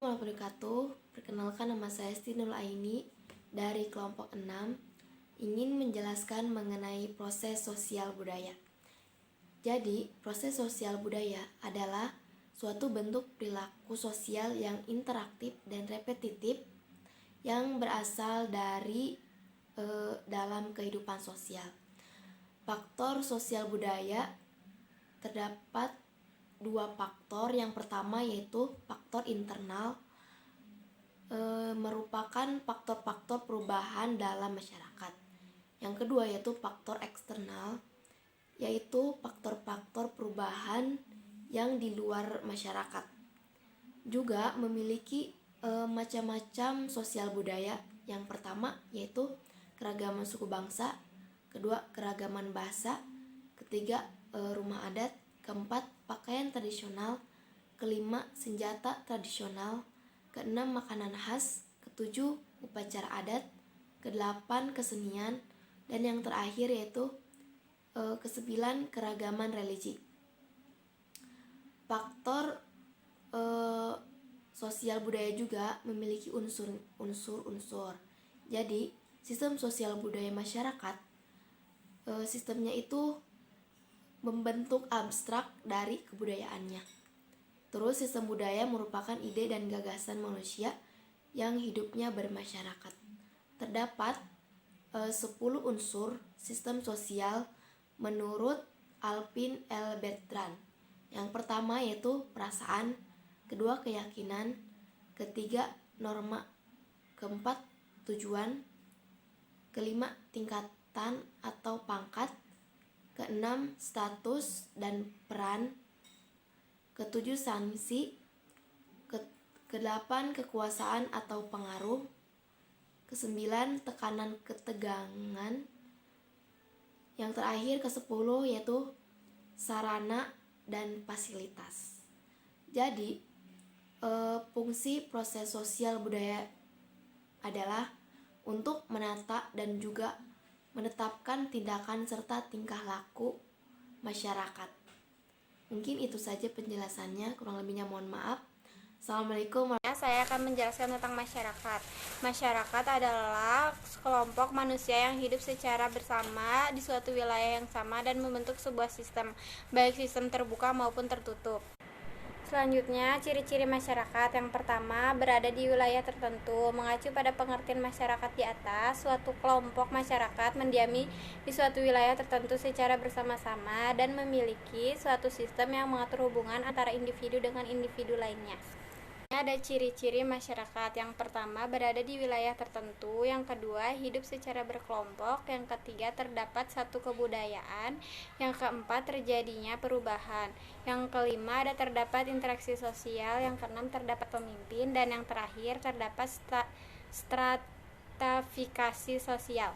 Assalamualaikum wabarakatuh. Perkenalkan, nama saya Esti Nurul Aini dari kelompok 6, ingin menjelaskan mengenai proses sosial budaya. Jadi, proses sosial budaya adalah suatu bentuk perilaku sosial yang interaktif dan repetitif yang berasal dari dalam kehidupan sosial. Faktor sosial budaya terdapat dua faktor. Yang pertama yaitu faktor internal, merupakan faktor-faktor perubahan dalam masyarakat. Yang kedua yaitu faktor eksternal, yaitu faktor-faktor perubahan yang di luar masyarakat. Juga memiliki macam-macam sosial budaya. Yang pertama yaitu keragaman suku bangsa, kedua keragaman bahasa, ketiga rumah adat, keempat pakaian tradisional, kelima senjata tradisional, keenam makanan khas, ketujuh upacara adat, kedelapan kesenian, dan yang terakhir yaitu kesembilan keragaman religi. Faktor sosial budaya juga memiliki unsur-unsur. Jadi sistem sosial budaya masyarakat, sistemnya itu membentuk abstrak dari kebudayaannya. Terus sistem budaya merupakan ide dan gagasan manusia yang hidupnya bermasyarakat. Terdapat 10 unsur sistem sosial menurut Alvin L. Bertrand. Yang pertama yaitu perasaan, kedua keyakinan, ketiga norma, keempat tujuan, kelima tingkatan atau pangkat, keenam status dan peran, ketujuh sanksi, kedelapan kekuasaan atau pengaruh, kesembilan tekanan ketegangan, yang terakhir kesepuluh yaitu sarana dan fasilitas. Jadi fungsi proses sosial budaya adalah untuk menata dan juga menetapkan tindakan serta tingkah laku masyarakat. Mungkin itu saja penjelasannya, kurang lebihnya mohon maaf. Assalamualaikum. Saya akan menjelaskan tentang masyarakat. Masyarakat adalah kelompok manusia yang hidup secara bersama di suatu wilayah yang sama dan membentuk sebuah sistem, baik sistem terbuka maupun tertutup. Selanjutnya, ciri-ciri masyarakat. Yang pertama, berada di wilayah tertentu. Mengacu pada pengertian masyarakat di atas, suatu kelompok masyarakat mendiami di suatu wilayah tertentu secara bersama-sama dan memiliki suatu sistem yang mengatur hubungan antara individu dengan individu lainnya. Ada ciri-ciri masyarakat. Yang pertama, berada di wilayah tertentu. Yang kedua, hidup secara berkelompok. Yang ketiga, terdapat satu kebudayaan. Yang keempat, terjadinya perubahan. Yang kelima, terdapat interaksi sosial. Yang keenam, terdapat pemimpin. Dan yang terakhir, terdapat stratifikasi sosial.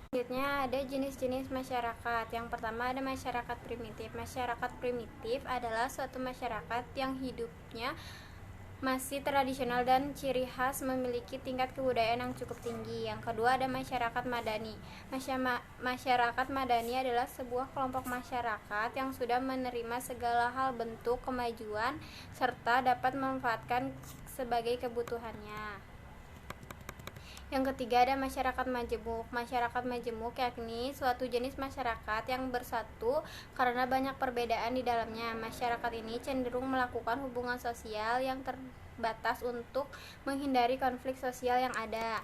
Selanjutnya ada jenis-jenis masyarakat. Yang pertama ada masyarakat primitif. Masyarakat primitif adalah suatu masyarakat yang hidupnya masih tradisional dan ciri khas memiliki tingkat kebudayaan yang cukup tinggi. Yang kedua ada masyarakat madani. Masyarakat madani adalah sebuah kelompok masyarakat yang sudah menerima segala hal bentuk kemajuan serta dapat memanfaatkan sebagai kebutuhannya. Yang ketiga ada masyarakat majemuk. Masyarakat majemuk yakni suatu jenis masyarakat yang bersatu karena banyak perbedaan di dalamnya. Masyarakat ini cenderung melakukan hubungan sosial yang terbatas untuk menghindari konflik sosial yang ada.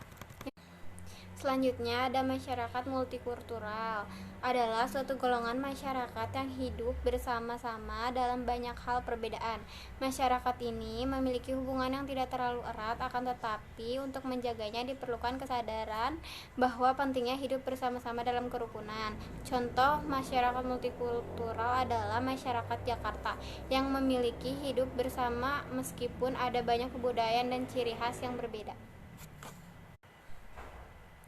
Selanjutnya ada masyarakat multikultural. Adalah suatu golongan masyarakat yang hidup bersama-sama dalam banyak hal perbedaan. Masyarakat ini memiliki hubungan yang tidak terlalu erat, akan tetapi untuk menjaganya diperlukan kesadaran bahwa pentingnya hidup bersama-sama dalam kerukunan. Contoh masyarakat multikultural adalah masyarakat Jakarta yang memiliki hidup bersama meskipun ada banyak kebudayaan dan ciri khas yang berbeda.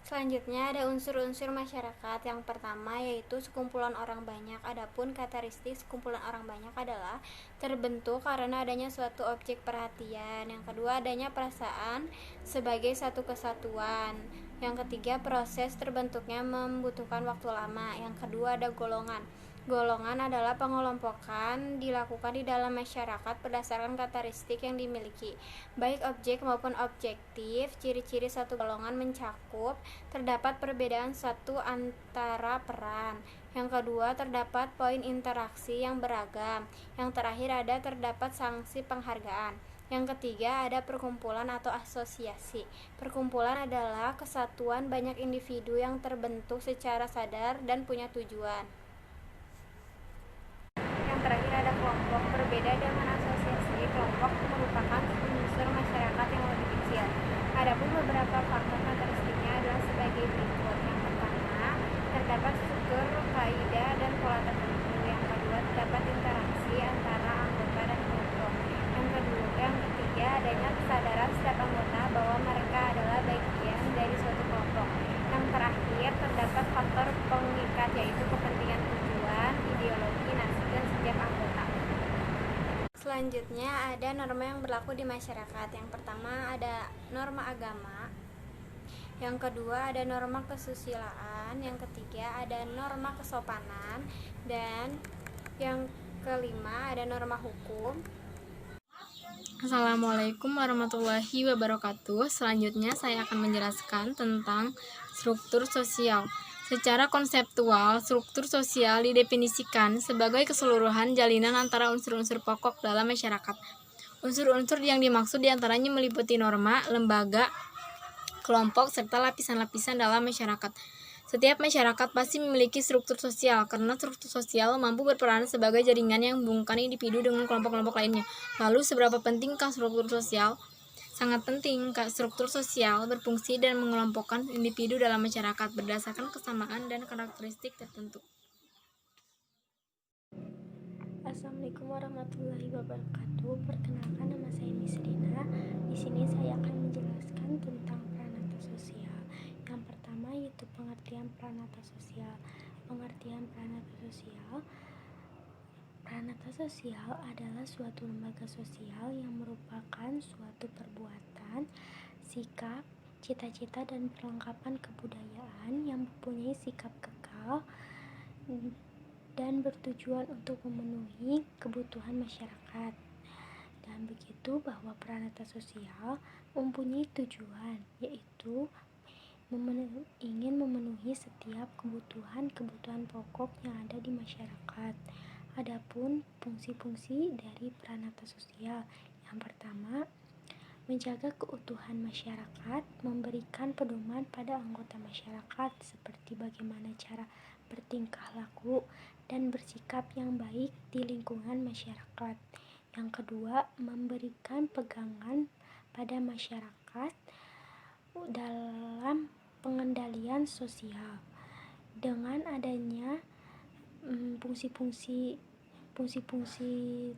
Selanjutnya ada unsur-unsur masyarakat. Yang pertama yaitu sekumpulan orang banyak. Adapun karakteristik sekumpulan orang banyak adalah terbentuk karena adanya suatu objek perhatian. Yang kedua adanya perasaan sebagai satu kesatuan. Yang ketiga proses terbentuknya membutuhkan waktu lama. Yang kedua ada golongan. Golongan adalah pengelompokan dilakukan di dalam masyarakat berdasarkan karakteristik yang dimiliki, baik objek maupun objektif. Ciri-ciri satu golongan mencakup terdapat perbedaan satu antara peran. Yang kedua, terdapat poin interaksi yang beragam. Yang terakhir ada terdapat sanksi penghargaan. Yang ketiga, ada perkumpulan atau asosiasi. Perkumpulan adalah kesatuan banyak individu yang terbentuk secara sadar dan punya tujuan. Yang terakhir ada kelompok. Berbeda dengan asosiasi, kelompok merupakan unsur masyarakat yang lebih kecil. Adapun beberapa faktor karakteristiknya adalah sebagai berikut. Yang pertama, terdapat struktur, kaidah, dan pola tertentu. Yang kedua, terdapat interaksi antara anggota dan kelompok. Yang ketiga, adanya kesadaran setiap anggota bahwa mereka adalah bagian dari suatu kelompok. Yang terakhir, terdapat faktor pengikat, yaitu kepentingan, tujuan, ideologi, nasib, dan setiap anggota. Selanjutnya ada norma yang berlaku di masyarakat. Yang pertama ada norma agama. Yang kedua ada norma kesusilaan. Yang ketiga ada norma kesopanan. Dan yang kelima ada norma hukum. Assalamualaikum warahmatullahi wabarakatuh. Selanjutnya saya akan menjelaskan tentang struktur sosial. Secara konseptual, struktur sosial didefinisikan sebagai keseluruhan jalinan antara unsur-unsur pokok dalam masyarakat. Unsur-unsur yang dimaksud diantaranya meliputi norma, lembaga, kelompok, serta lapisan-lapisan dalam masyarakat. Setiap masyarakat pasti memiliki struktur sosial, karena struktur sosial mampu berperan sebagai jaringan yang menghubungkan individu dengan kelompok-kelompok lainnya. Lalu, seberapa pentingkah struktur sosial? Sangat penting, struktur sosial berfungsi dan mengelompokkan individu dalam masyarakat berdasarkan kesamaan dan karakteristik tertentu. Assalamualaikum warahmatullahi wabarakatuh. Perkenalkan, nama saya Miss Rina. Di sini saya akan menjelaskan tentang pranata sosial. Yang pertama yaitu pengertian pranata sosial. Pengertian pranata sosial. Pranata sosial adalah suatu lembaga sosial yang merupakan suatu perbuatan, sikap, cita-cita, dan perlengkapan kebudayaan yang mempunyai sikap kekal dan bertujuan untuk memenuhi kebutuhan masyarakat. Dan begitu bahwa pranata sosial mempunyai tujuan, yaitu ingin memenuhi setiap kebutuhan pokok yang ada di masyarakat. Adapun fungsi-fungsi dari pranata sosial, yang pertama, menjaga keutuhan masyarakat, memberikan pedoman pada anggota masyarakat seperti bagaimana cara bertingkah laku dan bersikap yang baik di lingkungan masyarakat. Yang kedua, memberikan pegangan pada masyarakat dalam pengendalian sosial. Dengan adanya fungsi-fungsi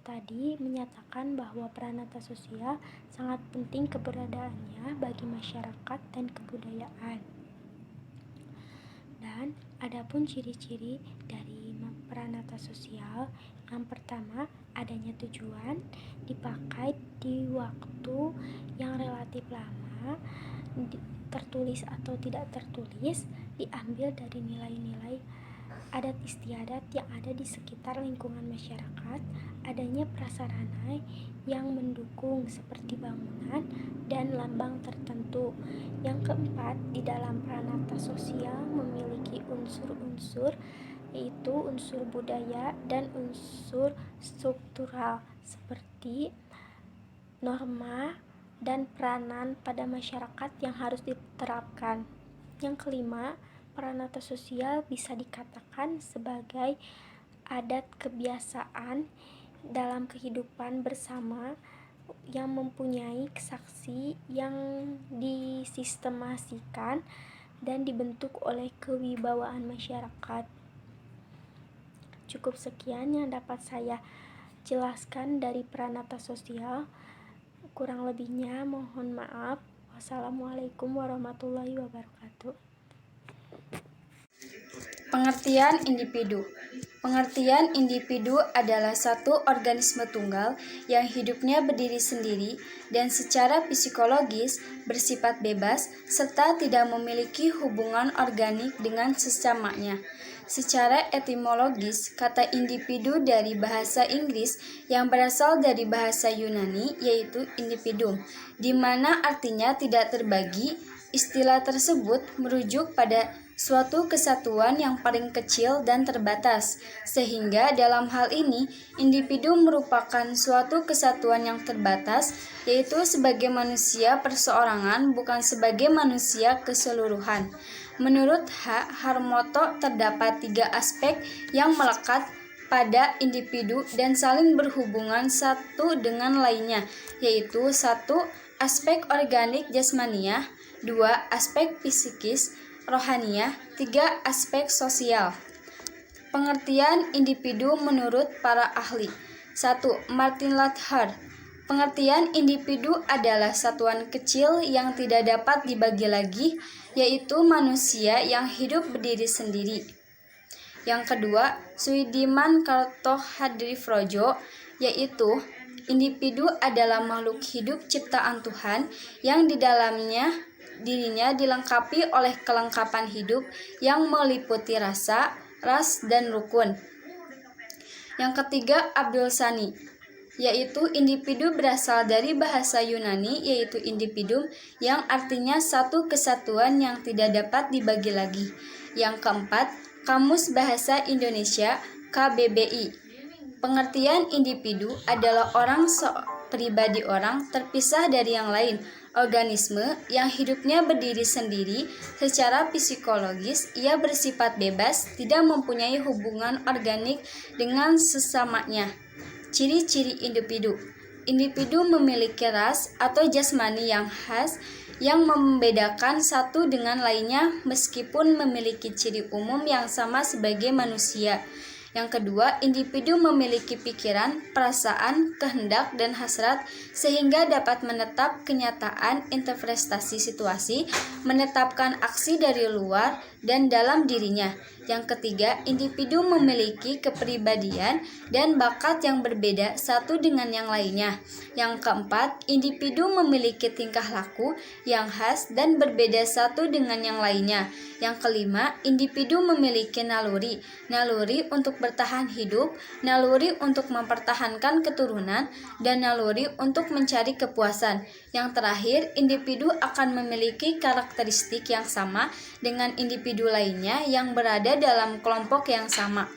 tadi menyatakan bahwa pranata sosial sangat penting keberadaannya bagi masyarakat dan kebudayaan. Dan adapun ciri-ciri dari pranata sosial, yang pertama adanya tujuan, dipakai di waktu yang relatif lama, tertulis atau tidak tertulis, diambil dari nilai-nilai adat istiadat yang ada di sekitar lingkungan masyarakat, adanya prasarana yang mendukung seperti bangunan dan lambang tertentu. Yang keempat, di dalam pranata sosial memiliki unsur-unsur, yaitu unsur budaya dan unsur struktural seperti norma dan peranan pada masyarakat yang harus diterapkan. Yang kelima, pranata sosial bisa dikatakan sebagai adat kebiasaan dalam kehidupan bersama yang mempunyai saksi yang disistemasikan dan dibentuk oleh kewibawaan masyarakat. Cukup sekian yang dapat saya jelaskan dari pranata sosial. Kurang lebihnya mohon maaf. Wassalamualaikum warahmatullahi wabarakatuh. Pengertian individu. Pengertian individu adalah satu organisme tunggal yang hidupnya berdiri sendiri dan secara psikologis bersifat bebas serta tidak memiliki hubungan organik dengan sesamanya. Secara etimologis, kata individu dari bahasa Inggris yang berasal dari bahasa Yunani yaitu individuum, di mana artinya tidak terbagi. Istilah tersebut merujuk pada suatu kesatuan yang paling kecil dan terbatas, sehingga dalam hal ini individu merupakan suatu kesatuan yang terbatas, yaitu sebagai manusia perseorangan, bukan sebagai manusia keseluruhan. Menurut Harmoko, terdapat 3 aspek yang melekat pada individu dan saling berhubungan satu dengan lainnya, yaitu 1. Aspek organik jasmaniah, 2. Aspek psikis rohaniah, 3. Aspek sosial. Pengertian individu menurut para ahli. 1. Martin Luther. Pengertian individu adalah satuan kecil yang tidak dapat dibagi lagi, yaitu manusia yang hidup berdiri sendiri. Yang kedua, Sudirman Kartohadriprojo, yaitu individu adalah makhluk hidup ciptaan Tuhan yang di dalamnya dirinya dilengkapi oleh kelengkapan hidup yang meliputi rasa, ras, dan rukun. Yang ketiga, Abdul Sani, yaitu individu berasal dari bahasa Yunani yaitu individuum yang artinya satu kesatuan yang tidak dapat dibagi lagi. Yang keempat, Kamus Bahasa Indonesia KBBI. Pengertian individu adalah orang pribadi orang terpisah dari yang lain, organisme yang hidupnya berdiri sendiri secara psikologis, ia bersifat bebas, tidak mempunyai hubungan organik dengan sesamanya. Ciri-ciri individu. Individu memiliki ras atau jasmani yang khas yang membedakan satu dengan lainnya meskipun memiliki ciri umum yang sama sebagai manusia. Yang kedua, individu memiliki pikiran, perasaan, kehendak, dan hasrat sehingga dapat menetap kenyataan, interpretasi situasi, menetapkan aksi dari luar dan dalam dirinya. Yang ketiga, individu memiliki kepribadian dan bakat yang berbeda satu dengan yang lainnya. Yang keempat, individu memiliki tingkah laku yang khas dan berbeda satu dengan yang lainnya. Yang kelima, individu memiliki naluri untuk bertahan hidup, naluri untuk mempertahankan keturunan, dan naluri untuk mencari kepuasan. Yang terakhir, individu akan memiliki karakteristik yang sama dengan individu lainnya yang berada dalam kelompok yang sama.